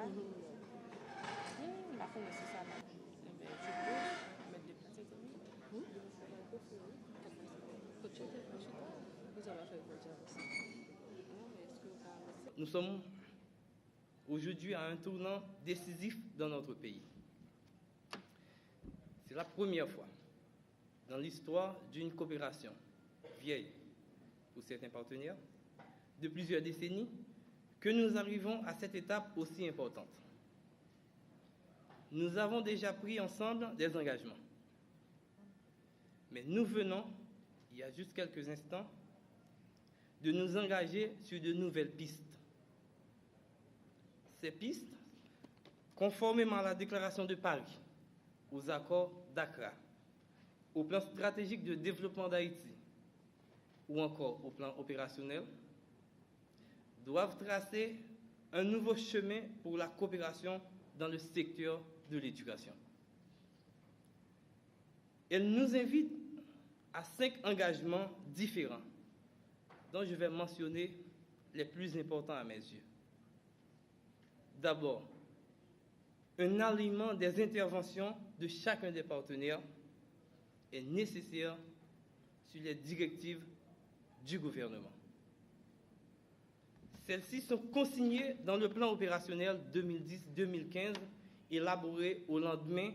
là. La fin, c'est ça là. Je peux mettre des petites amis. Nous sommes aujourd'hui à un tournant décisif dans notre pays. C'est la première fois dans l'histoire d'une coopération vieille pour certains partenaires de plusieurs décennies que nous arrivons à cette étape aussi importante. Nous avons déjà pris ensemble des engagements, mais nous venons, il y a juste quelques instants, de nous engager sur de nouvelles pistes. Ces pistes, conformément à la déclaration de Paris, aux accords d'Accra, au plan stratégique de développement d'Haïti ou encore au plan opérationnel, doivent tracer un nouveau chemin pour la coopération dans le secteur de l'éducation. Elle nous invite à 5 engagements différents, dont je vais mentionner les plus importants à mes yeux. D'abord, un alignement des interventions de chacun des partenaires est nécessaire sur les directives du gouvernement. Celles-ci sont consignées dans le plan opérationnel 2010-2015 élaboré au lendemain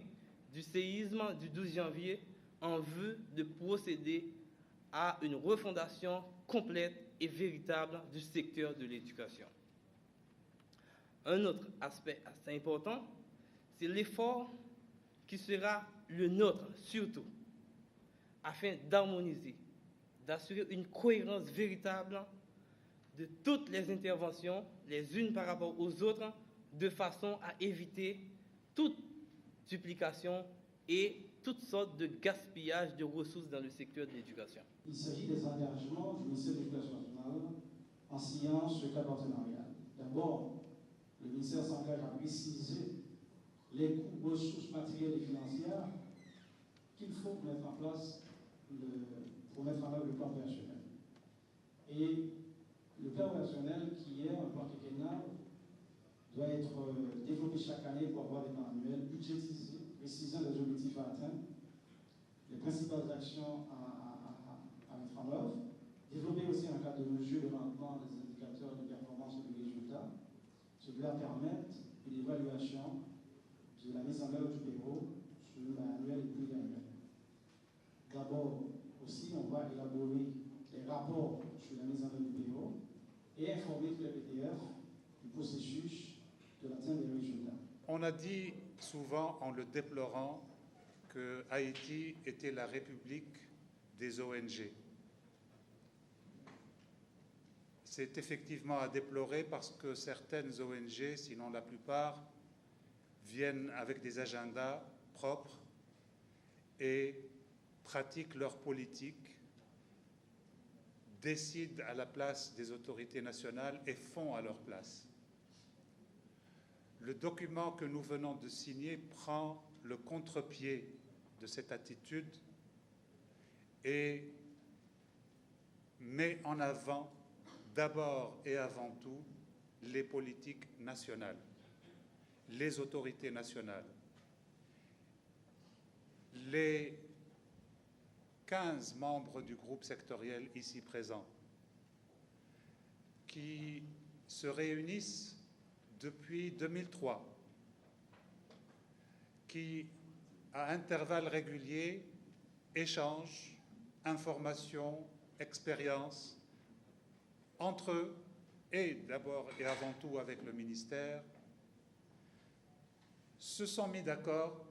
du séisme du 12 janvier en vue de procéder à une refondation complète et véritable du secteur de l'éducation. Un autre aspect assez important, c'est l'effort qui sera le nôtre surtout, afin d'harmoniser, d'assurer une cohérence véritable de toutes les interventions, les unes par rapport aux autres, de façon à éviter toute duplication et toutes sortes de gaspillage de ressources dans le secteur de l'éducation. Il s'agit des engagements du ministère de l'Éducation nationale en signant ce cas partenarial. D'abord, le ministère s'engage à préciser les coûts, ressources matérielles et financières qu'il faut mettre en place pour mettre en œuvre le plan opérationnel. Et le plan opérationnel, qui est un plan quinquennal, doit être développé chaque année pour avoir des plans annuels budgétisés, précisant les objectifs à atteindre, les principales actions à mettre en œuvre, développer aussi un cadre de mesure de rendement des indicateurs de performance et de résultats. Cela permet une évaluation de la mise en œuvre du PO sur l'annuel et pluriannuel. D'abord, aussi, on va élaborer des rapports sur la mise en œuvre du PO et informer tous les PDF du processus de l'atteinte des résultats. On a dit souvent, en le déplorant, que Haïti était la république des ONG. C'est effectivement à déplorer parce que certaines ONG, sinon la plupart, viennent avec des agendas propres et pratiquent leur politique, décident à la place des autorités nationales et font à leur place. Le document que nous venons de signer prend le contre-pied de cette attitude et met en avant d'abord et avant tout les politiques nationales, les autorités nationales. Les 15 membres du groupe sectoriel ici présents qui se réunissent depuis 2003, qui, à intervalles réguliers, échangent informations, expériences entre eux et d'abord et avant tout avec le ministère, se sont mis d'accord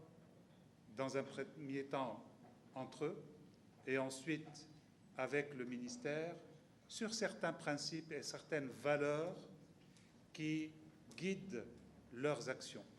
dans un premier temps entre eux et ensuite avec le ministère sur certains principes et certaines valeurs qui guident leurs actions.